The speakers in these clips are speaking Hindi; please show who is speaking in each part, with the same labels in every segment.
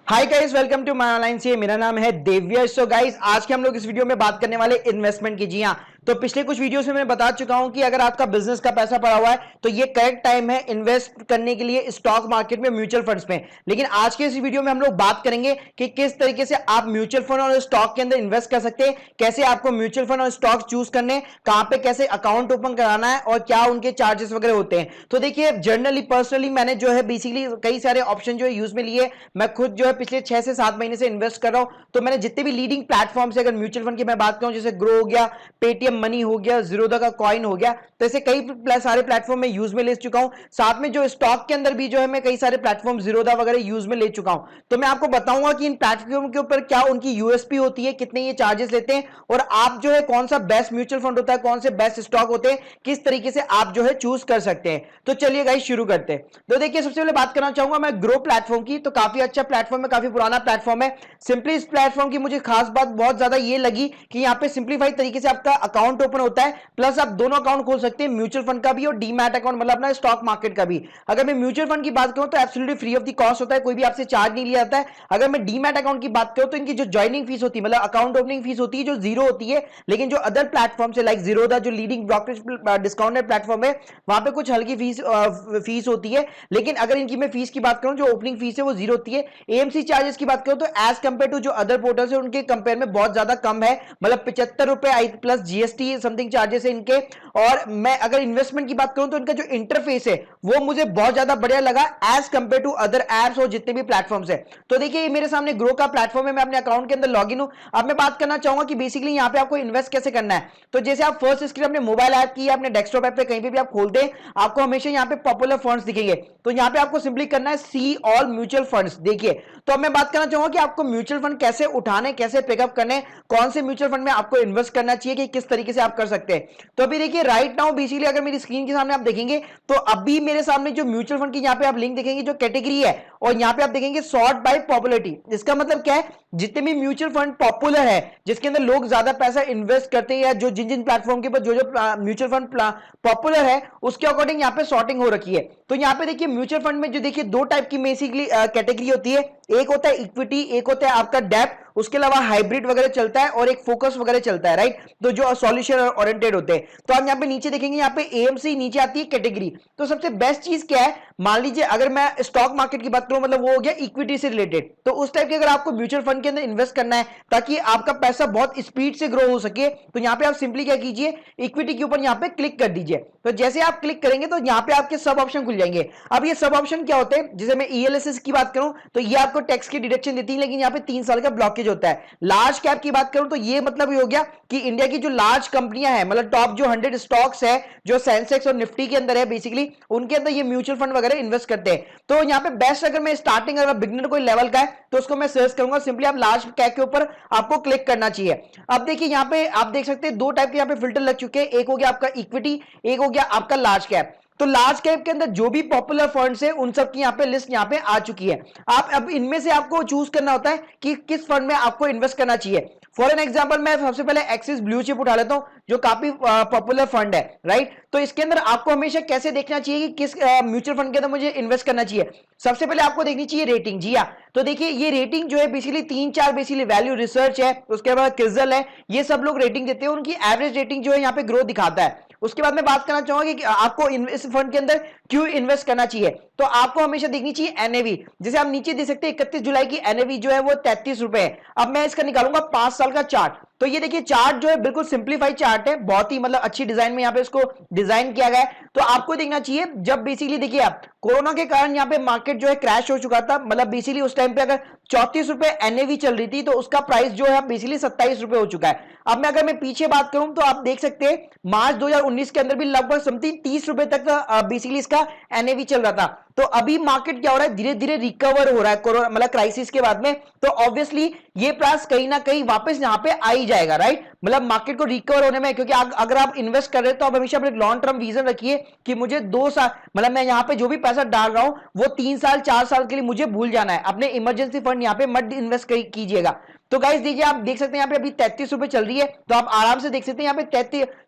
Speaker 1: Hi guys, welcome to my online से। मेरा नाम है देव्य। सो गाइस, आज के हम लोग इस वीडियो में बात करने वाले इन्वेस्टमेंट की। जी हाँ, तो पिछले कुछ वीडियोस में मैं बता चुका हूं कि अगर आपका बिजनेस का पैसा पड़ा हुआ है तो ये करेक्ट टाइम है इन्वेस्ट करने के लिए स्टॉक मार्केट में, म्यूचुअल फंड्स में। लेकिन आज के इस वीडियो में हम लोग बात करेंगे कि किस तरीके से आप म्यूचुअल फंड और स्टॉक के अंदर इन्वेस्ट कर सकते हैं, कैसे आपको म्यूचुअल फंड और स्टॉक चूज करने, कहां पे कैसे अकाउंट ओपन कराना है और क्या उनके चार्जेस वगैरह होते हैं। तो देखिए, जनरली पर्सनली मैंने जो है बेसिकली कई सारे ऑप्शन जो है यूज में लिए। मैं खुद जो है पिछले 6 से 7 महीने से इन्वेस्ट कर रहा हूं। तो मैंने जितने भी लीडिंग प्लेटफॉर्म से, अगर म्यूचुअल फंड की मैं बात करूं, जैसे ग्रो हो गया, पेटीएम मनी हो गया, जीरोधा का कॉइन हो गया, तो ऐसे कई सारे प्लेटफॉर्म में यूज में ले चुका हूं। साथ में जो स्टॉक के अंदर भी जो है मैं कई सारे प्लेटफॉर्म जीरोधा वगैरह यूज में ले चुका हूं। तो मैं आपको बताऊंगा कि इन प्लेटफॉर्म के ऊपर क्या उनकी यूएसपी होती है, कितने ये चार्जेस लेते हैं, और आप जो है कौन सा बेस्ट म्यूचुअल फंड होता है, कौन से बेस्ट स्टॉक होते हैं, किस तरीके से आप जो है चूज कर सकते हैं। तो चलिए गाइस शुरू करते हैं। तो देखिए, सबसे पहले बात करना चाहूंगा मैं ग्रो प्लेटफॉर्म की। तो काफी अच्छा प्लेटफॉर्म है, काफी पुराना प्लेटफॉर्म है। सिंपली इस प्लेटफॉर्म की मुझे खास बात बहुत ज्यादा ये लगी कि यहाँ पे सिंप्लीफाइड तरीके से आपका अकाउंट ओपन होता है, प्लस आप दोनों अकाउंट खोल सकते हैं, म्यूचुअल फंड का भी और डीमैट अकाउंट, मतलब अपना स्टॉक मार्केट का भी। अगर मैं म्यूचुअल फंड की बात करूं तो absolutely free of the cost होता है, कोई भी आपसे चार्ज नहीं लिया जाता है। अगर मैं डीमैट अकाउंट की बात करूं तो इनकी जो ज्वाइनिंग फीस होती है, मतलब अकाउंट ओपनिंग फीस होती है, जो जीरो होती है। लेकिन जो अदर प्लेटफॉर्म से लाइक जीरोधा, जो लीडिंग ब्रोकरेज डिस्काउंटेड प्लेटफॉर्म है, वहां पे कुछ हल्की फीस होती है। लेकिन अगर इनकी मैं फीस की बात करूं, जो ओपनिंग फीस है वो जीरो होती है। एएमसी चार्जेस की बात करूं तो एज कंपेयर टू जो अदर पोर्टल्स है उनके कंपेयर में बहुत ज्यादा कम है, मतलब 75 रुपए प्लस जीएसटी समथिंग चार्जेस है इनके। और मैं अगर इन्वेस्टमेंट की बात करूं तो इनका जो इंटरफेस है वो मुझे बहुत ज्यादा बढ़िया लगा as compare to other apps और जितने भी प्लेटफॉर्म्स है। तो देखिए, ये मेरे सामने ग्रो का प्लेटफॉर्म है, मैं अपने अकाउंट के अंदर लॉग इन हूं। अब मैं बात करना चाहूंगा कि बेसिकली यहाँ पे आपको इन्वेस्ट कैसे करना है। तो जैसे आप फर्स्ट स्क्रीन अपने मोबाइल ऐप की या अपने डेस्कटॉप ऐप पे कहीं पे भी आप खोलते हैं, आपको हमेशा यहाँ पे पॉपुलर फंड्स दिखेंगे। तो यहाँ पे आपको सिंपली करना है सी ऑल म्यूचुअल फंड्स। देखिए, तो अब मैं बात करना चाहूंगा कि आपको म्यूचुअल फंड कैसे उठाने, कैसे पिकअप करने, कौन से म्यूचुअल फंड में आपको इन्वेस्ट करना चाहिए, कि किस तरीके से आप कर सकते हैं। तो अभी देखिए, राइट नाउ बेसिकली अगर मेरी स्क्रीन के सामने आप देखेंगे तो अभी मेरे सामने जो म्यूचुअल फंड की यहाँ पे आप लिंक देखेंगे, जो कैटेगरी है, और यहाँ पे आप देखेंगे सॉर्ट बाय पॉपुलरिटी। इसका मतलब क्या है, जितने भी म्यूचुअल फंड पॉपुलर है, जिसके अंदर लोग ज्यादा पैसा इन्वेस्ट करते हैं, या जो जिन जिन प्लेटफॉर्म के ऊपर जो जो म्यूचुअल फंड पॉपुलर है, उसके अकॉर्डिंग यहाँ पे सॉर्टिंग हो रखी है। तो यहाँ पे देखिए, म्यूचुअल फंड में जो देखिए दो टाइप की बेसिकली कैटेगरी होती है। एक होता है इक्विटी, एक होता है आपका डेब्ट, उसके अलावा हाइब्रिड वगैरह चलता है और एक फोकस वगैरह चलता है, राइट। तो जो सॉल्यूशन ओरिएंटेड होते हैं। तो आप यहाँ पे नीचे देखेंगे, यहाँ पे एएमसी नीचे आती है कैटेगरी। तो सबसे बेस्ट चीज क्या है, मान लीजिए अगर मैं स्टॉक मार्केट की बात करूं, मतलब वो हो गया इक्विटी से रिलेटेड, तो उस टाइप के अगर आपको म्यूचुअल फंड के अंदर इन्वेस्ट करना है ताकि आपका पैसा बहुत स्पीड से ग्रो हो सके, तो यहाँ पे आप सिंपली क्या कीजिए, इक्विटी के ऊपर यहाँ पे क्लिक कर दीजिए। तो जैसे आप क्लिक करेंगे तो यहाँ पे आपके सब ऑप्शन खुल जाएंगे। अब ये सब ऑप्शन क्या होते हैं, जैसे मैं ईएलएसएस की बात करूं तो ये आपको टैक्स की डिडक्शन देती है, लेकिन यहाँ पे 3 साल का ब्लॉकेज होता है। लार्ज कैप की बात करूं तो ये मतलब ये हो गया कि इंडिया की जो लार्ज कंपनियां हैं, मतलब टॉप जो 100 स्टॉक्स है, जो सेंसेक्स और निफ्टी के अंदर है बेसिकली, उनके अंदर ये म्यूचुअल फंड वगैरह इन्वेस्ट करते हैं। तो यहाँ पे बेस्ट, अगर मैं स्टार्टिंग, अगर बिगिनर कोई लेवल का है तो उसको मैं सर्च करूंगा, सिंपली आप लार्ज कैप के ऊपर आपको क्लिक करना चाहिए। अब देखिए, यहाँ पे आप देख सकते हैं दो टाइप के यहाँ पे फिल्टर लग चुके हैं, एक हो गया आपका इक्विटी, एक हो गया आपका लार्ज कैप। तो लार्ज कैप के अंदर जो भी पॉपुलर फंड्स है उन सब की यहाँ पे लिस्ट यहाँ पे आ चुकी है। आप अब इनमें से आपको चूज करना होता है कि किस फंड में आपको इन्वेस्ट करना चाहिए। फॉर एन एग्जांपल, मैं सबसे पहले एक्सिस ब्लू चिप उठा लेता हूं, जो काफी पॉपुलर फंड है, राइट। तो इसके अंदर आपको हमेशा कैसे देखना चाहिए कि किस म्यूचुअल फंड के अंदर मुझे इन्वेस्ट करना चाहिए। सबसे पहले आपको देखनी चाहिए रेटिंग। जी हाँ, तो देखिए, ये रेटिंग जो है बेसिकली 3-4 बेसिकली वैल्यू रिसर्च है, उसके बाद क्रिजल है, ये सब लोग रेटिंग देते हैं, उनकी एवरेज रेटिंग जो है यहाँ पे ग्रोथ दिखाता है। उसके बाद मैं बात करना चाहूंगा कि आपको इस फंड के अंदर क्यों इन्वेस्ट करना चाहिए। तो आपको हमेशा देखनी चाहिए एनएवी। जैसे आप नीचे देख सकते हैं 31 जुलाई की एनएवी जो है वो 33 रुपए है। अब मैं इसका निकालूंगा 5 साल का चार्ट। तो ये देखिए, चार्ट जो है बिल्कुल सिंप्लीफाइड चार्ट है, बहुत ही मतलब अच्छी डिजाइन में यहाँ पे इसको डिजाइन किया गया है। तो आपको देखना चाहिए, जब बेसिकली देखिए, आप कोरोना के कारण यहाँ पे मार्केट जो है क्रैश हो चुका था, मतलब बेसिकली उस टाइम पे अगर 34 रुपए एनएवी चल रही थी तो उसका प्राइस जो है बेसिकली 27 रुपए हो चुका है। अब मैं अगर मैं पीछे बात करूं तो आप देख सकते हैं मार्च 2019 के अंदर भी लगभग समथिंग 30 रुपए तक बेसिकली इसका एनएवी चल रहा था। तो अभी मार्केट क्या हो रहा है, धीरे धीरे रिकवर हो रहा है कोरोना मतलब क्राइसिस के बाद में। तो ऑब्वियसली ये प्राइस कहीं ना कहीं वापस यहाँ पे आ ही जाएगा, राइट। मतलब मार्केट को रिकवर होने में, क्योंकि अगर आप इन्वेस्ट कर रहे हैं तो आप हमेशा अपने लॉन्ग टर्म विजन रखिए कि मुझे 2 साल, मतलब मैं यहाँ पे जो भी पैसा डाल रहा हूं वो 3 साल 4 साल के लिए मुझे भूल जाना है। अपने इमरजेंसी फंड यहाँ पे मत इन्वेस्ट कीजिएगा। तो गाइस देखिए, आप देख सकते हैं यहाँ पे अभी 33 रुपए चल रही है, तो आप आराम से देख सकते हैं यहाँ पे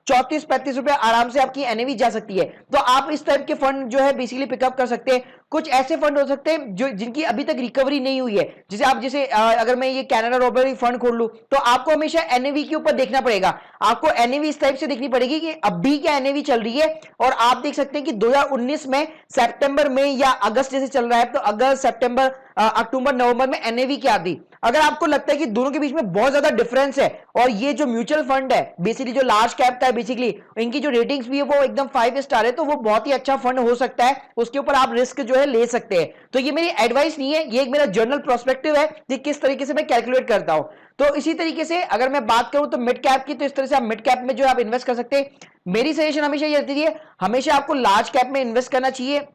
Speaker 1: 34-35 रुपए आराम से आपकी एनएवी जा सकती है। तो आप इस टाइप के फंड जो है बेसिकली पिकअप कर सकते हैं। कुछ ऐसे फंड हो सकते हैं जो जिनकी अभी तक रिकवरी नहीं हुई है। जैसे अगर मैं ये कैनरा रॉबरी फंड खोल लूं तो आपको हमेशा एनएवी के ऊपर देखना पड़ेगा। आपको एनएवी इस टाइप से देखनी पड़ेगी कि अभी क्या एनएवी चल रही है, और आप देख सकते हैं कि 2019 में सितंबर में या अगस्त जैसे चल रहा है तो अगस्त सितंबर अक्टूबर नवंबर में एनएवी क्या थी। अगर आपको लगता है कि दोनों के बीच में बहुत ज्यादा डिफरेंस है और ये जो म्यूचुअल फंड है बेसिकली जो लार्ज कैप का है, बेसिकली इनकी जो रेटिंग्स भी है वो एकदम 5 स्टार है, तो वो बहुत ही अच्छा फंड हो सकता है, उसके ऊपर आप रिस्क जो है ले सकते हैं। तो ये मेरी एडवाइस नहीं है, ये एक मेरा जर्नल प्रोस्पेक्टिव है कि किस तरीके से मैं कैलकुलेट करता हूं। तो इसी तरीके से अगर मैं बात करूं तो मिड कैप की, तो इस तरह से आप मिड कैप में जो आप इन्वेस्ट कर सकते हैं। मेरी सजेशन हमेशा ये रहती है, हमेशा आपको लार्ज कैप में इन्वेस्ट करना चाहिए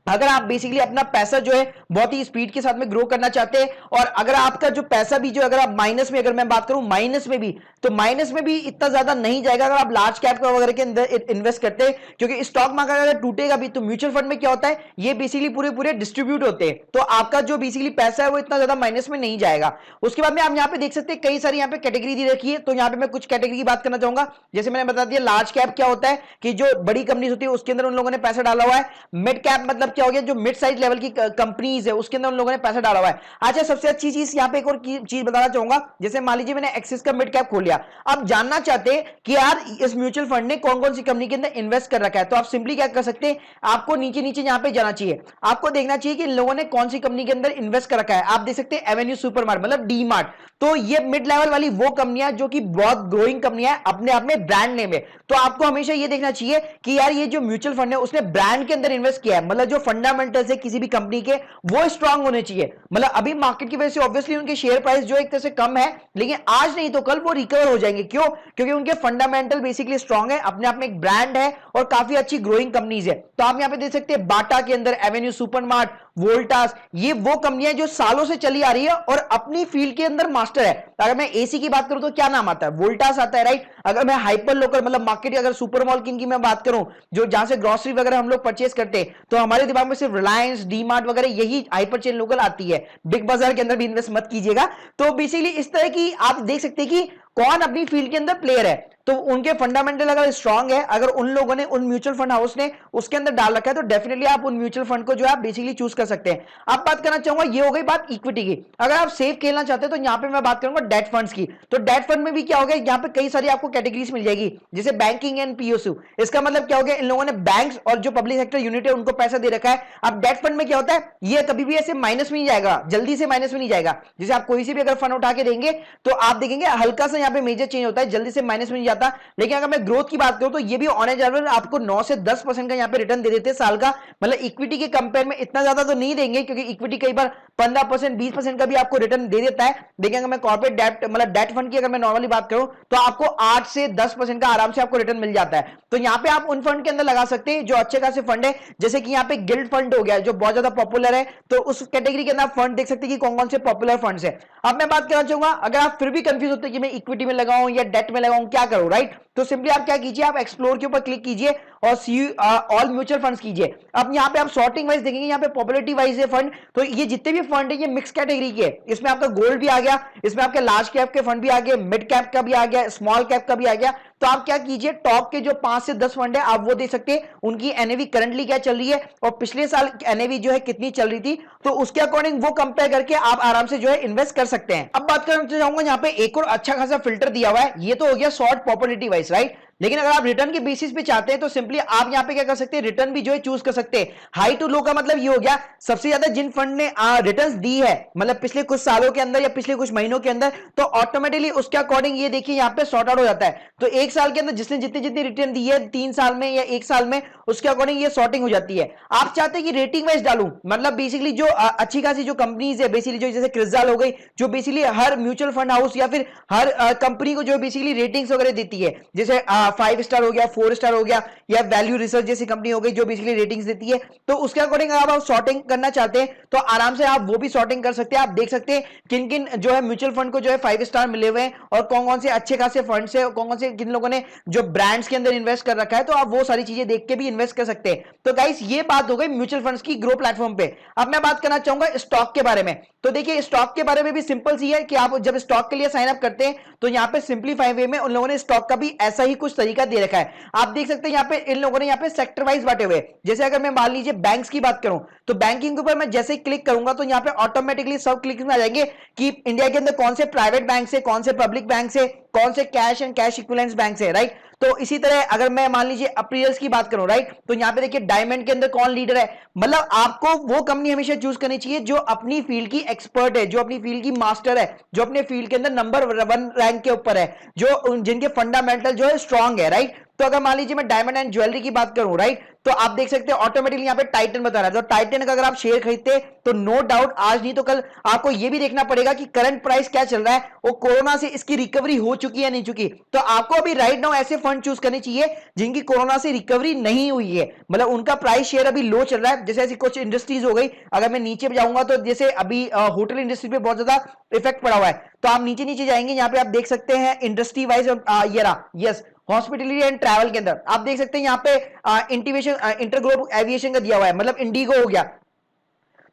Speaker 1: अगर आप बेसिकली अपना पैसा जो है बहुत ही स्पीड के साथ में ग्रो करना चाहते हैं। और अगर आपका जो पैसा भी जो अगर आप माइनस में, अगर मैं बात करूं माइनस में भी, तो माइनस में भी इतना ज्यादा नहीं जाएगा अगर आप लार्ज कैप वगैरह के अंदर इन्वेस्ट करते हैं, क्योंकि स्टॉक मार्केट अगर टूटेगा भी तो म्यूचुअल फंड में क्या होता है, ये बेसिकली पूरे पूरे डिस्ट्रीब्यूट होते हैं, तो आपका जो बेसिकली पैसा है वो इतना ज्यादा माइनस में नहीं जाएगा। उसके बाद में आप यहाँ पे देख सकते हैं कई सारी यहाँ पे कैटेगरी दी रखी है, तो यहाँ पे मैं कुछ कैटेगरी की बात करना चाहूंगा। जैसे मैंने बता दिया लार्ज कैप क्या होता है कि जो बड़ी कंपनी होती है उसके अंदर उन लोगों ने पैसा डाला हुआ है। मिड कैप मतलब क्या हो गया, जो मिड साइज लेवल की कंपनीज है उसके अंदर उन लोगों ने पैसा डाला हुआ है। अच्छा, सबसे अच्छी चीज यहां पे एक और चीज बताना चाहूंगा। जैसे मान लीजिए मैंने एक्सिस का मिड कैप खोल लिया, आप जानना चाहते हैं कि यार इस म्यूचुअल फंड ने कौन कौन सी कंपनी के अंदर इन्वेस्ट कर रखा है, तो आप सिंपली क्या कर सकते हैं, आपको नीचे नीचे यहां पे जाना चाहिए, आपको देखना चाहिए कि इन लोगों ने कौन सी कंपनी के अंदर इन्वेस्ट कर रखा है। आप देख सकते हैं एवेन्यू सुपरमार्ट मतलब डी मार्ट, तो ये मिड लेवल वाली वो कंपनियां जो कि बहुत ग्रोइंग कंपनियां है, अपने आप में ब्रांड नेम है। तो आपको हमेशा ये देखना चाहिए कि यार ये जो म्यूचुअल फंड है उसने ब्रांड के अंदर इन्वेस्ट किया है, मतलब जो फंडामेंटल्स है किसी भी कंपनी के वो स्ट्रांग होने चाहिए। मतलब अभी मार्केट की वजह से ऑब्वियसली उनके शेयर प्राइस जो एक तरह से कम है, लेकिन आज नहीं तो कल वो रिकवर हो जाएंगे। क्यों? क्योंकि उनके फंडामेंटल बेसिकली स्ट्रांग है, अपने आप में एक ब्रांड है और काफी अच्छी ग्रोइंग कंपनीज है। तो आप यहां पे देख सकते हैं बाटा के अंदर एवेन्यू सुपरमार्ट, वोल्टास, ये वो कंपनियां जो सालों से चली आ रही है और अपनी फील्ड के अंदर मास्टर है। अगर मैं एसी की बात करूं तो क्या नाम आता है, वोल्टास आता है, राइट। अगर मैं हाइपर लोकल मतलब मार्केट अगर सुपर मॉल की मैं बात करूं, जो जहां से ग्रोसरी वगैरह हम लोग परचेस करते हैं, तो हमारे दिमाग में सिर्फ रिलायंस, डी मार्ट वगैरह यही हाइपर चेन लोकल आती है। बिग बाजार के अंदर भी इन्वेस्ट मत कीजिएगा। तो बेसिकली इस तरह की आप देख सकते हैं कि कौन अपनी फील्ड के अंदर प्लेयर है, तो उनके फंडामेंटल अगर स्ट्रांग है, अगर उन लोगों ने उन म्यूचुअल फंड हाउस ने उसके अंदर डाल रखा है, तो डेफिनेटली आप उन म्यूचुअल फंड को जो है आप बेसिकली चूज कर सकते हैं। अब बात करना चाहूंगा, ये हो गई बात इक्विटी की। अगर आप सेफ खेलना चाहते हैं तो यहां पे मैं बात करूंगा डेट फंड्स की। तो डेट फंड में भी क्या हो गया, यहां पे कई सारी आपको कैटेगरीज मिल जाएगी, जैसे बैंकिंग एंड पीओसयू। इसका मतलब क्या हो गया, इन लोगों ने बैंक्स और जो पब्लिक सेक्टर यूनिट है उनको पैसा दे रखा है। अब डेट फंड में क्या होता है, ये कभी भी ऐसे माइनस में नहीं जाएगा, जल्दी से माइनस में नहीं जाएगा। जैसे आप कोई सी भी अगर फंड उठा के देंगे तो आप देखेंगे हल्का सा यहाँ पे मेजर चेंज होता है, जल्दी से माइनस में नहीं जाता। लेकिन अगर मैं ग्रोथ की बात करूं तो ये भी ऑन एज एवरेज आपको 9 से 10% का यहाँ पे रिटर्न दे देते हैं साल का। मतलब इक्विटी के कंपेयर में इतना ज्यादा तो नहीं देंगे, क्योंकि इक्विटी कई बार 15% 20% का भी आपको रिटर्न दे देता है। लेकिन अगर मैं कॉर्पोरेट डेट मतलब डेट फंड की अगर मैं नॉर्मली बात करूं तो आपको 8 से 10% का आराम से आपको रिटर्न मिल जाता है। तो यहाँ पे आप उन फंड के अंदर लगा सकते हैं जो अच्छे खासे फंड है, जैसे कि यहाँ पे गिल्ड फंड हो गया जो बहुत ज्यादा पॉपुलर है, तो उस कैटेगरी के अंदर फंड देख सकते हैं कि कौन कौन से पॉपुलर फंड्स है। अब मैं बात करना चाहूंगा, अगर आप फिर भी कंफ्यूज होते हैं कि मैं इक्विटी में लगाऊं या डेट में लगाऊं, क्या करूं, राइट, तो सिंपली आप क्या कीजिए, आप एक्सप्लोर के ऊपर क्लिक कीजिए और सी ऑल म्यूचुअल फंड्स कीजिए। अब यहाँ पे आप सॉर्टिंग वाइज देखेंगे, यहाँ पे पॉपुलरिटी वाइज है फंड, तो ये जितने भी फंड है ये मिक्स कैटेगरी के, इसमें आपका गोल्ड भी आ गया, इसमें आपके लार्ज कैप के फंड भी आ गए, मिड कैप का भी आ गया, स्मॉल कैप का भी आ गया। तो आप क्या कीजिए, टॉप के जो 5 से 10 फंड है आप वो देख सकते हैं, उनकी एनएवी करंटली क्या चल रही है और पिछले साल एनएवी जो है कितनी चल रही थी, तो उसके अकॉर्डिंग वो कंपेयर करके आप आराम से जो है इन्वेस्ट कर सकते हैं। अब बात करना चाहूंगा, यहाँ पे एक और अच्छा खासा फिल्टर दिया हुआ है, ये तो हो गया शॉर्ट पॉपुलरिटी वाइज, राइट। लेकिन अगर आप रिटर्न के बेसिस पे चाहते हैं तो सिंपली आप यहां पे क्या कर सकते हैं, रिटर्न भी जो है चूज कर सकते हैं। हाई टू लो का मतलब ये हो गया, सबसे ज्यादा जिन फंड ने रिटर्न्स दी है मतलब पिछले कुछ सालों के अंदर या पिछले कुछ महीनों के अंदर, तो ऑटोमेटिकली उसके अकॉर्डिंग ये देखिए यहाँ पे सॉर्ट आउट हो जाता है। तो एक साल के अंदर जिसने जितनी जितनी रिटर्न दी है 3 साल में या 1 साल में, उसके अकॉर्डिंग ये सॉर्टिंग हो जाती है। आप चाहते हैं कि रेटिंग वाइज डालूं, मतलब बेसिकली जो अच्छी खासी जो कंपनीज है बेसिकली जो जैसे क्रिस्टल हो गई, जो बेसिकली हर म्यूचुअल फंड हाउस या फिर हर कंपनी को जो बेसिकली रेटिंग्स वगैरह देती है, जैसे 5 स्टार हो गया, 4 स्टार हो गया, या वैल्यू रिसर्च जैसी कंपनी हो गई जो बेसिकली रेटिंग्स देती है, तो उसके अकॉर्डिंग अगर आप सॉर्टिंग करना चाहते हैं तो आराम से आप वो भी सॉर्टिंग कर सकते हैं। आप देख सकते हैं किन किन जो है म्यूचुअल फंड को जो है 5 स्टार मिले हुए हैं और कौन कौन से अच्छे खासे फंड्स है, कौन कौन से किन लोगों ने जो ब्रांड्स के अंदर इन्वेस्ट कर रखा है, तो आप वो सारी चीजें देख के भी इन्वेस्ट कर सकते हैं। तो गाइस ये बात हो गई म्यूचुअल फंड्स की ग्रो प्लेटफॉर्म पे। अब मैं बात करना चाहूंगा स्टॉक के बारे में। तो देखिए स्टॉक के बारे में भी सिंपल सी है कि आप जब स्टॉक के लिए साइन अप करते हैं तो यहाँ पे सिंपलीफाई वे में उन लोगों ने स्टॉक का भी ऐसा ही कुछ तरीका दे रखा है। आप देख सकते हैं यहाँ पे इन लोगों ने यहाँ पे सेक्टर वाइज बांटे हुए, जैसे अगर मैं मान लीजिए बैंक्स की बात करूं तो बैंकिंग के ऊपर मैं जैसे ही क्लिक करूंगा तो यहाँ पे ऑटोमेटिकली सब क्लिक में आ जाएंगे कि इंडिया के अंदर कौन से प्राइवेट बैंक से, कौन से पब्लिक बैंक से, कौन से cash and cash equivalence bank से, राइट। तो इसी तरह अगर मैं मान लीजिए अपीयर्स की बात करूं, राइट, तो यहां पे देखिए डायमंड के अंदर कौन लीडर है। मतलब आपको वो कंपनी हमेशा चूज करनी चाहिए जो अपनी फील्ड की एक्सपर्ट है, जो अपनी फील्ड की मास्टर है, जो अपने फील्ड के अंदर नंबर 1 रैंक के ऊपर है, जो जिनके फंडामेंटल जो है स्ट्रांग है, राइट। तो अगर मान लीजिए मैं डायमंड एंड ज्वेलरी की बात करूं, राइट, तो आप देख सकते हैं ऑटोमेटिकली यहां पे टाइटन बता रहा है। तो टाइटन का अगर आप शेयर खरीदते तो नो डाउट आज नहीं तो कल आपको यह भी देखना पड़ेगा कि करंट प्राइस क्या चल रहा है, वो कोरोना से इसकी रिकवरी हो चुकी है या नहीं चुकी। तो आपको अभी राइट नाउ ऐसे फंड चूज करने चाहिए जिनकी कोरोना से रिकवरी नहीं हुई है, मतलब उनका प्राइस शेयर अभी लो चल रहा है। जैसे ऐसी कुछ इंडस्ट्रीज हो गई, अगर मैं नीचे जाऊंगा तो जैसे अभी होटल इंडस्ट्री पे बहुत ज्यादा इफेक्ट पड़ा हुआ है, तो आप नीचे नीचे जाएंगे, यहाँ पे आप देख सकते हैं इंडस्ट्री वाइज, ये रहा, यस, हॉस्पिटलिटी एंड ट्रैवल के अंदर आप देख सकते हैं यहाँ पे इंटीवेशन इंटरग्लोब एविएशन का दिया हुआ है, मतलब इंडिगो हो गया।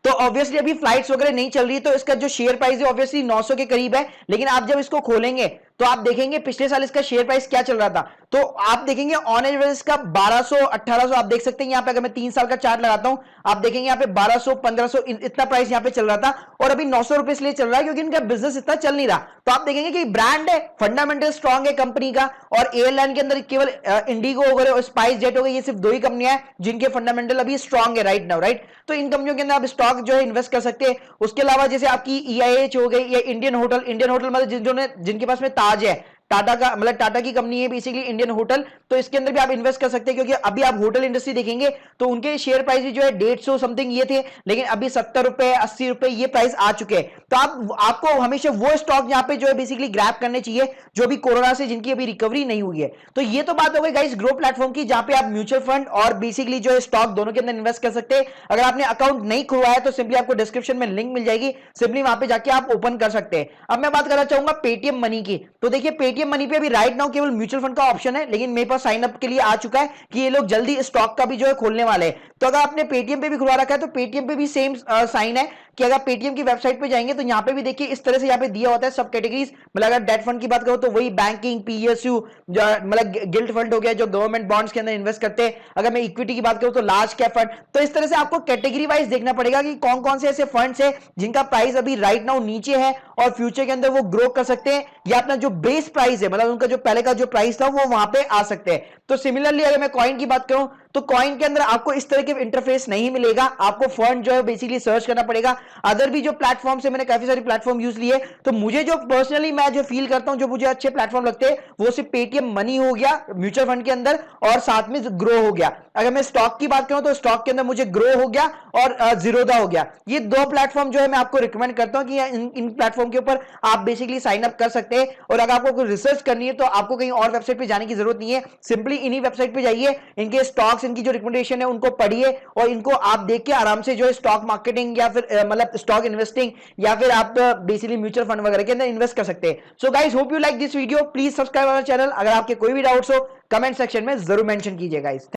Speaker 1: तो ऑब्वियसली अभी फ्लाइट्स वगैरह नहीं चल रही, तो इसका जो शेयर प्राइस है ऑब्वियसली 900 के करीब है। लेकिन आप जब इसको खोलेंगे तो आप देखेंगे पिछले साल इसका शेयर प्राइस क्या चल रहा था, तो आप देखेंगे ऑन एवरेज इसका 1200 1800 आप देख सकते हैं। यहाँ पे अगर मैं 3 साल का चार्ट लगाता हूं, आप देखेंगे यहाँ पे 1200 1500 इतना प्राइस यहाँ पे चल रहा था, और अभी 900 रुपए इसलिए चल रहा है क्योंकि इनका बिजनेस इतना चल नहीं रहा। तो आप देखेंगे कि ब्रांड है, फंडामेंटल स्ट्रॉन्ग है कंपनी का, और एयरलाइन के अंदर केवल इंडिगो हो गए और स्पाइस जेट हो गई, ये सिर्फ 2 ही कंपनियां हैं जिनके फंडामेंटल अभी स्ट्रॉन्ग है राइट नाउ, राइट। तो इन कंपनियों के अंदर आप स्टॉक जो है इन्वेस्ट कर सकते हैं। उसके अलावा जैसे आपकी EIH हो गई या इंडियन होटल मतलब जिनके पास में ताज है, टाटा का, मतलब टाटा की कंपनी है बेसिकली इंडियन होटल, तो इसके अंदर भी आप इन्वेस्ट कर सकते हैं। क्योंकि अभी आप होटल इंडस्ट्री देखेंगे तो उनके शेयर प्राइस भी जो है 150 समथिंग ये थे, लेकिन अभी 70 रुपए 80 रुपए ये प्राइस आ चुके हैं। तो आपको हमेशा वो स्टॉक यहाँ पे जो है बेसिकली ग्रैब करने चाहिए जो भी कोरोना से जिनकी अभी रिकवरी नहीं हुई है। तो ये तो बात हो गई गाइस ग्रो प्लेटफॉर्म की, जहां पे आप म्यूचुअल फंड और बेसिकली जो है स्टॉक दोनों के अंदर इन्वेस्ट कर सकते हैं। अगर आपने अकाउंट नहीं खुलवाया तो सिंपली आपको डिस्क्रिप्शन में लिंक मिल जाएगी, सिंपली वहां पे जाके आप ओपन कर सकते हैं। अब मैं बात करना चाहूंगा पेटीएम मनी की। तो देखिए पेटीएम मनी पे अभी राइट नाउ केवल म्यूचुअल फंड का ऑप्शन है, लेकिन मेरे पास साइन अप के लिए आ चुका है कि ये लोग जल्दी स्टॉक का भी जो है खोलने वाले हैं। तो अगर आपने पेटीएम पे भी खुलवा रखा है तो पेटीएम पे भी सेम साइन है कि अगर पेटीएम की वेबसाइट पे जाएंगे तो यहाँ पे भी देखिए इस तरह से यहाँ पे दिया होता है सब कैटेगरीज। मतलब अगर डेट फंड की बात करो तो वही बैंकिंग, PSU, मतलब गिल्ट फंड हो गया जो गवर्नमेंट बॉन्ड्स के अंदर इन्वेस्ट करते हैं। अगर मैं इक्विटी की बात करूं तो लार्ज कैप फंड। तो इस तरह से आपको कैटेगरी वाइज देखना पड़ेगा कि कौन कौन से ऐसे फंड्स है जिनका प्राइस अभी राइट नाउ नीचे है और फ्यूचर के अंदर वो ग्रो कर सकते हैं, या अपना जो बेस प्राइस है मतलब उनका जो पहले का जो प्राइस था वो वहां पे आ सकते हैं। तो सिमिलरली अगर मैं कॉइन की बात करूं तो कॉइन के अंदर आपको इस तरह के इंटरफेस नहीं मिलेगा, आपको फंड जो है बेसिकली सर्च करना पड़ेगा। अदर भी जो प्लेटफॉर्म से मैंने काफी सारे प्लेटफॉर्म यूज लिए, तो मुझे जो पर्सनली मैं जो फील करता हूं, जो मुझे अच्छे प्लेटफॉर्म लगते हैं वो सिर्फ पेटीएम मनी हो गया म्यूचुअल फंड के अंदर, और साथ में ग्रो हो गया। अगर मैं स्टॉक की बात करूं तो स्टॉक के अंदर मुझे ग्रो हो गया और जीरोधा हो गया। ये 2 प्लेटफॉर्म जो है मैं आपको रिकमेंड करता हूं कि इन प्लेटफॉर्म के ऊपर आप बेसिकली साइन अप कर सकते हैं। और अगर आपको कोई रिसर्च करनी है तो आपको कहीं और वेबसाइट पे जाने की जरूरत नहीं है, सिंपली इन्हीं वेबसाइट पे जाइए, इनके स्टॉक्स, इनकी जो रिकमेंडेशन है उनको पढ़िए और इनको आप देख के आराम से जो है स्टॉक मार्केटिंग या फिर मतलब स्टॉक इन्वेस्टिंग या फिर आप बेसिकली म्यूचुअल फंड वगैरह के अंदर इन्वेस्ट कर सकते हैं। So guys hope you like this video, please subscribe our channel. अगर आपके कोई भी डाउट्स हो कमेंट सेक्शन में जरूर मेंशन कीजिए गाइस।